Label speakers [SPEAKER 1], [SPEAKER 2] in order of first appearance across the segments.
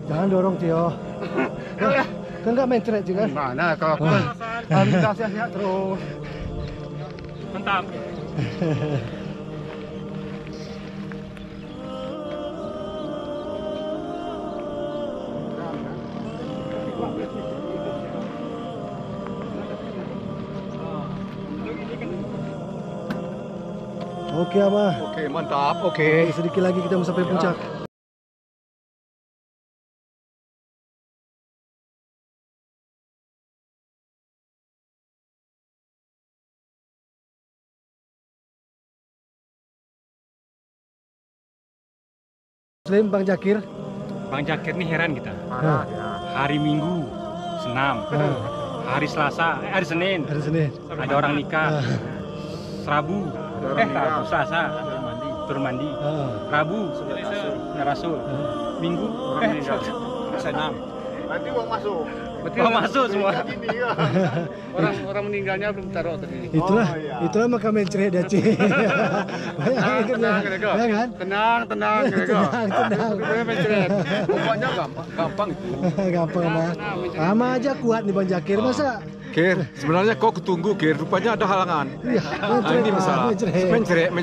[SPEAKER 1] Jangan dorong Tio. Kan nggak mencret juga.
[SPEAKER 2] Mana kalau aku kan alhamdulillah sehat terus.
[SPEAKER 3] Mantap.
[SPEAKER 1] Oke Ama.
[SPEAKER 2] Oke, mantap.
[SPEAKER 1] Oke, sedikit lagi kita mau sampai puncak. Muslim Bang Jakir.
[SPEAKER 3] Bang Jakir nih heran kita.
[SPEAKER 2] Parah ya.
[SPEAKER 3] Hari Minggu senam. Hari Selasa, hari Senin
[SPEAKER 1] Hari Senin.
[SPEAKER 3] ada orang nikah. Rabu, Selasa turun mandi. Rabu ngerasul. Minggu senam.
[SPEAKER 2] Nanti uang masuk.
[SPEAKER 3] Betul masuk semua.
[SPEAKER 2] Gini ya. Orang meninggalnya belum taruh tadi.
[SPEAKER 1] Itulah maka mencret dia Ci.
[SPEAKER 2] Tenang,
[SPEAKER 1] Ya kan?
[SPEAKER 2] tenang,
[SPEAKER 1] Tenang.
[SPEAKER 2] mencret. Pokoknya gampang itu.
[SPEAKER 1] Gampang mah. Ama aja kuat nih Bang Jakir masa.
[SPEAKER 4] Kir, sebenarnya kok ketunggu Kir, rupanya ada halangan.
[SPEAKER 1] Iya,
[SPEAKER 4] Nah, ini masalah. Mencret.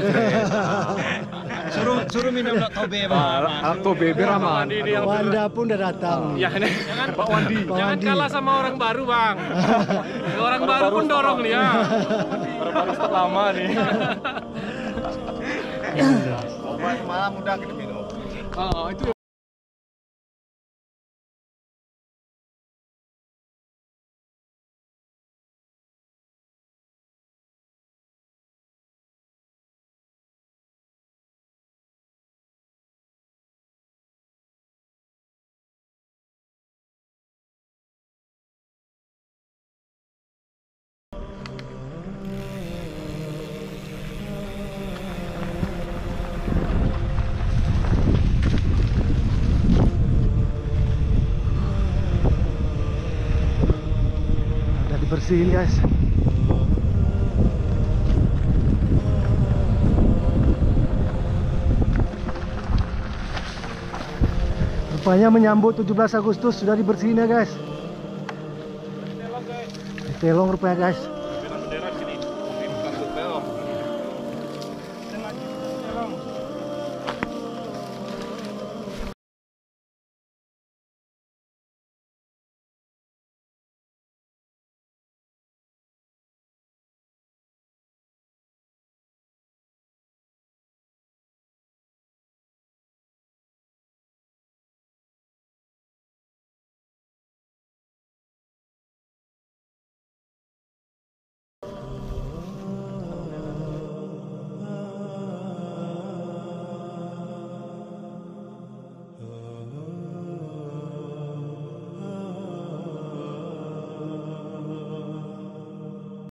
[SPEAKER 3] Suruh minum tobe bang.
[SPEAKER 4] Tobe beraman.
[SPEAKER 1] Wanda pun udah datang.
[SPEAKER 3] Ya, jangan Pak Wandi. Jangan kalah sama orang baru bang. Orang baru pun dorong nih ya. Orang baru start lama nih.
[SPEAKER 2] Malam udah kita minum.
[SPEAKER 3] Itu.
[SPEAKER 1] Bersihin guys. Rupanya menyambut 17 Agustus sudah dibersihin ya guys. Ditelong rupanya guys.